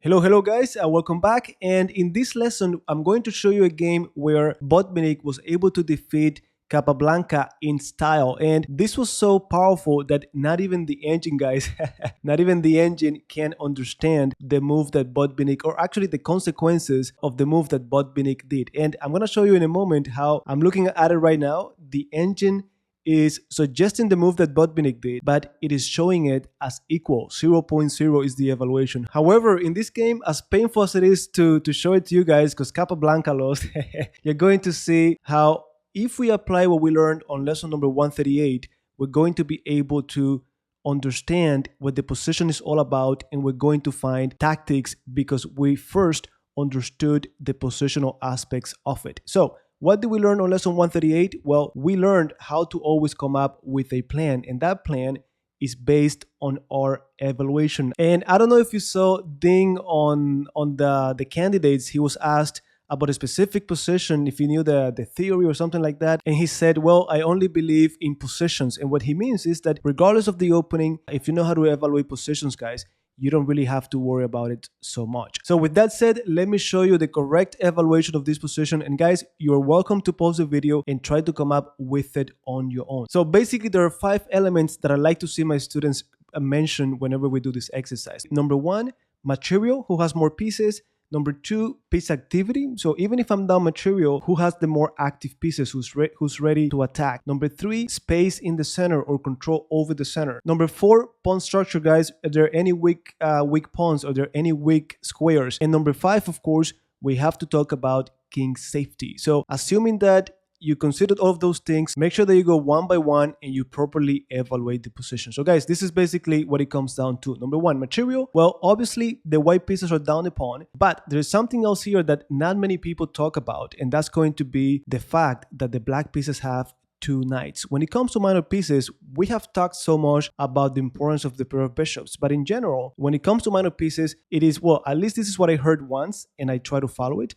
Hello guys, and welcome back. And in this lesson, I'm going to show you a game where Botvinnik was able to defeat Capablanca in style. And this was so powerful that not even the engine guys, not even the engine can understand the move that Botvinnik, or actually the consequences of the move that Botvinnik did. And I'm going to show you in a moment how I'm looking at it right now. The engine is suggesting the move that Botvinnik did, but it is showing it as equal. 0.0 is the evaluation. However, in this game, as painful as it is to show it to you guys, because Capablanca lost, you're going to see how if we apply what we learned on lesson number 138, we're going to be able to understand what the position is all about, and we're going to find tactics because we first understood the positional aspects of it. So what did we learn on lesson 138? Well, we learned how to always come up with a plan, and that plan is based on our evaluation. And I don't know if you saw Ding on the candidates. He was asked about a specific position, if he knew the theory or something like that. And he said, well, I only believe in positions. And what he means is that regardless of the opening, if you know how to evaluate positions, guys, you don't really have to worry about it so much. So with that said, let me show you the correct evaluation of this position. And guys, you're welcome to pause the video and try to come up with it on your own. So basically, there are 5 elements that I like to see my students mention whenever we do this exercise. Number 1, material, who has more pieces. Number 2, piece activity. So even if I'm down material, who has the more active pieces, who's ready to attack. Number 3, space in the center or control over the center. Number 4, pawn structure, guys. Are there any weak pawns? Are there any weak squares? And number 5, of course, we have to talk about king safety. So assuming that you considered all of those things, make sure that you go one by one and you properly evaluate the position. So guys, this is basically what it comes down to. Number 1, material. Well, obviously the white pieces are down a pawn, but there's something else here that not many people talk about, and that's going to be the fact that the black pieces have 2 knights. When it comes to minor pieces, we have talked so much about the importance of the pair of bishops, but in general, when it comes to minor pieces, it is, well, at least this is what I heard once and I try to follow it.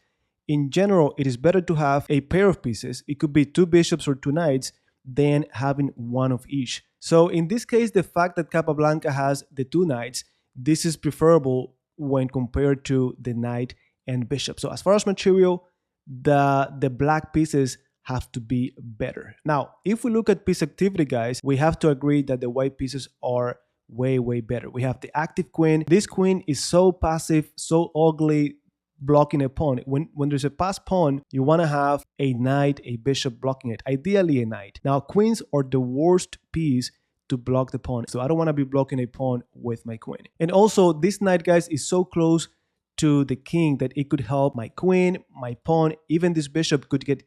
In general, it is better to have a pair of pieces. It could be 2 bishops or 2 knights than having one of each. So in this case, the fact that Capablanca has the 2 knights, this is preferable when compared to the knight and bishop. So as far as material, the black pieces have to be better. Now, if we look at piece activity, guys, we have to agree that the white pieces are way better. We have the active queen. This queen is so passive, so ugly, blocking a pawn. When there's a passed pawn, you want to have a knight, a bishop blocking it, ideally a knight. Now, queens are the worst piece to block the pawn, so I don't want to be blocking a pawn with my queen. And also, this knight, guys, is so close to the king that it could help my queen, my pawn, even this bishop could get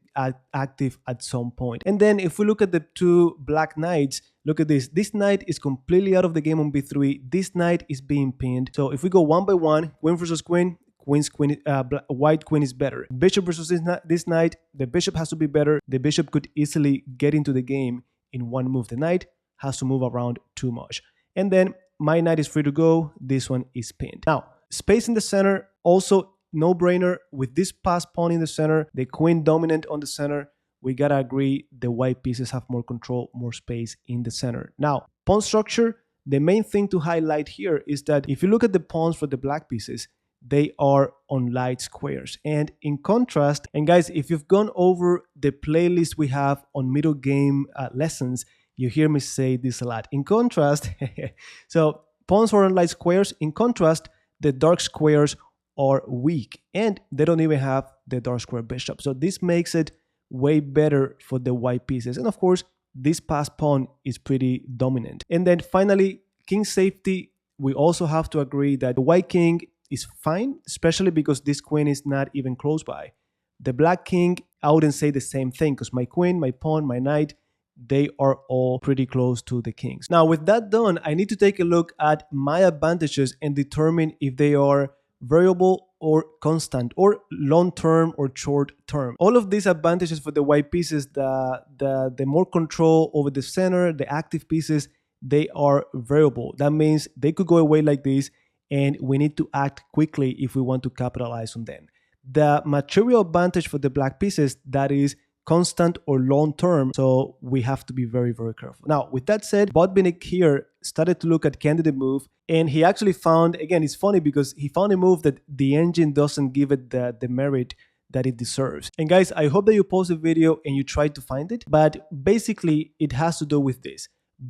active at some point. And then if we look at the 2 black knights, look at this. This knight is completely out of the game on b3. This knight is being pinned. So if we go one by one, queen versus queen, white queen is better. Bishop versus this knight, the bishop has to be better. The bishop could easily get into the game in one move. The knight has to move around too much. And then my knight is free to go. This one is pinned. Now, space in the center, also no-brainer. With this passed pawn in the center, the queen dominant on the center, we gotta agree the white pieces have more control, more space in the center. Now, pawn structure, the main thing to highlight here is that if you look at the pawns for the black pieces, they are on light squares. And in contrast, and guys, if you've gone over the playlist we have on middle game lessons, you hear me say this a lot. In contrast, so pawns are on light squares. In contrast, the dark squares are weak and they don't even have the dark square bishop. So this makes it way better for the white pieces. And of course, this passed pawn is pretty dominant. And then finally, king safety, we also have to agree that the white king is fine, especially because this queen is not even close by. The black king, I wouldn't say the same thing because my queen, my pawn, my knight, they are all pretty close to the kings. Now, with that done, I need to take a look at my advantages and determine if they are variable or constant or long-term or short-term. All of these advantages for the white pieces, the more control over the center, the active pieces, they are variable. That means they could go away like this, and we need to act quickly if we want to capitalize on them. The material advantage for the black pieces, that is constant or long term. So we have to be very, very careful. Now, with that said, Botvinnik here started to look at candidate move, and he actually found, again, it's funny because he found a move that the engine doesn't give it the merit that it deserves. And guys, I hope that you pause the video and you try to find it, but basically it has to do with this.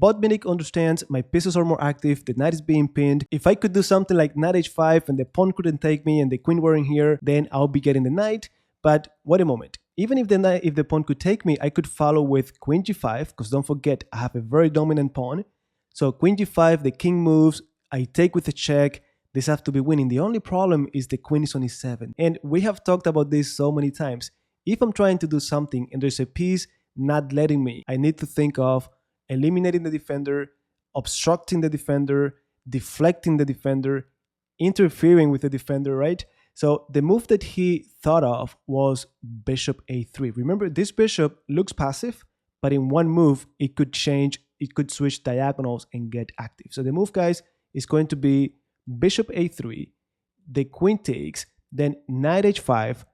Botvinnik understands my pieces are more active, the knight is being pinned. If I could do something like knight h5 and the pawn couldn't take me and the queen were in here, then I'll be getting the knight. But wait a moment, even if the pawn could take me, I could follow with queen g5, because don't forget, I have a very dominant pawn. So queen g5, the king moves, I take with a check, this have to be winning. The only problem is the queen is on e7. And we have talked about this so many times. If I'm trying to do something and there's a piece not letting me, I need to think of eliminating the defender, obstructing the defender, deflecting the defender, interfering with the defender, right? So the move that he thought of was bishop a3. Remember, this bishop looks passive, but in one move, it could change, it could switch diagonals and get active. So the move, guys, is going to be bishop a3, the queen takes, then knight h5,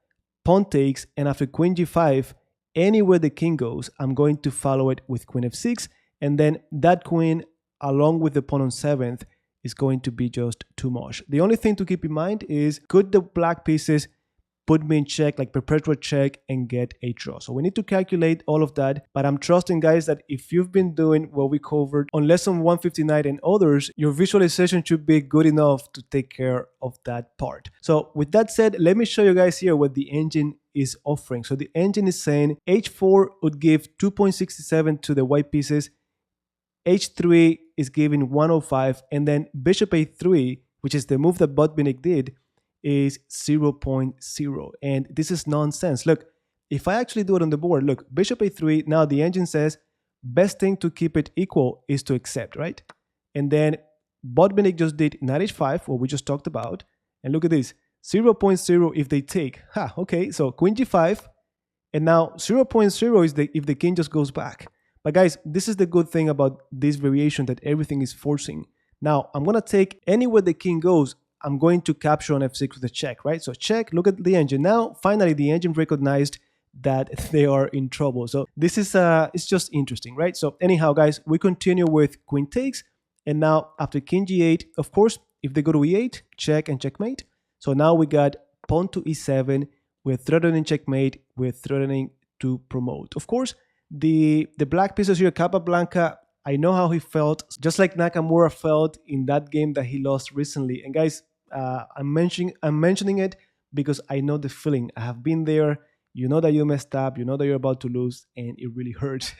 pawn takes, and after queen g5, anywhere the king goes, I'm going to follow it with queen f6, and then that queen, along with the pawn on 7th, is going to be just too much. The only thing to keep in mind is, could the black pieces put me in check, like perpetual check, and get a draw? So we need to calculate all of that, but I'm trusting, guys, that if you've been doing what we covered on lesson 159 and others, your visualization should be good enough to take care of that part. So with that said, let me show you guys here what the engine is offering. So the engine is saying h4 would give 2.67 to the white pieces, h3 is giving 105, and then bishop a3, which is the move that Botvinnik did, is 0.0. And this is nonsense. Look, if I actually do it on the board, look, bishop a3, now the engine says best thing to keep it equal is to accept, right? And then Botvinnik just did knight h5, what we just talked about, and look at this, 0.0 if they take. Okay, so queen g5, and now 0.0 is if the king just goes back. But guys, this is the good thing about this variation, that everything is forcing. Now, I'm going to take anywhere the king goes, I'm going to capture on f6 with a check, right? So check, look at the engine. Now, finally, the engine recognized that they are in trouble. So this is, it's just interesting, right? So anyhow, guys, we continue with queen takes. And now after king g8, of course, if they go to e8, check and checkmate. So now we got pawn to e7. We're threatening checkmate. We're threatening to promote. Of course, the black pieces here, Capablanca, I know how he felt, just like Nakamura felt in that game that he lost recently. And guys, I'm mentioning it because I know the feeling. I have been there. You know that you messed up. You know that you're about to lose, and it really hurts.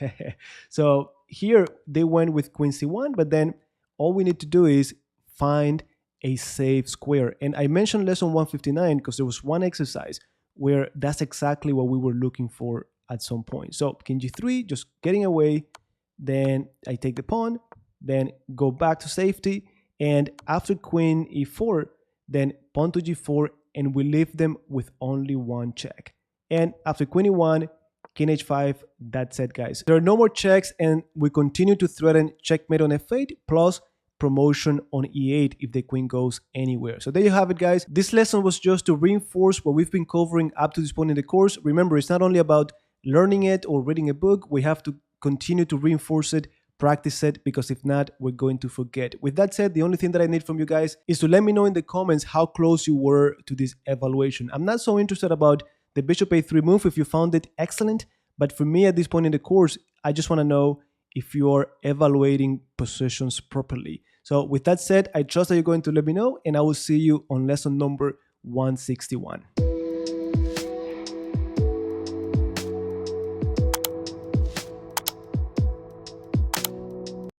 So here they went with queen c1, but then all we need to do is find a safe square. And I mentioned lesson 159 because there was one exercise where that's exactly what we were looking for at some point. So king g3, just getting away. Then I take the pawn, then go back to safety, and after queen e4, then pawn to g4, and we leave them with only one check. And after queen e1, king h5, that's it, guys. There are no more checks, and we continue to threaten checkmate on f8 plus promotion on e8 if the queen goes anywhere. So there you have it, guys. This lesson was just to reinforce what we've been covering up to this point in the course. Remember, it's not only about learning it or reading a book. We have to continue to reinforce it, practice it, because if not, we're going to forget. With that said, the only thing that I need from you guys is to let me know in the comments how close you were to this evaluation. I'm not so interested about the bishop a3 move if you found it excellent, but for me at this point in the course, I just want to know if you're evaluating positions properly. So with that said, I trust that you're going to let me know, and I will see you on lesson number 161.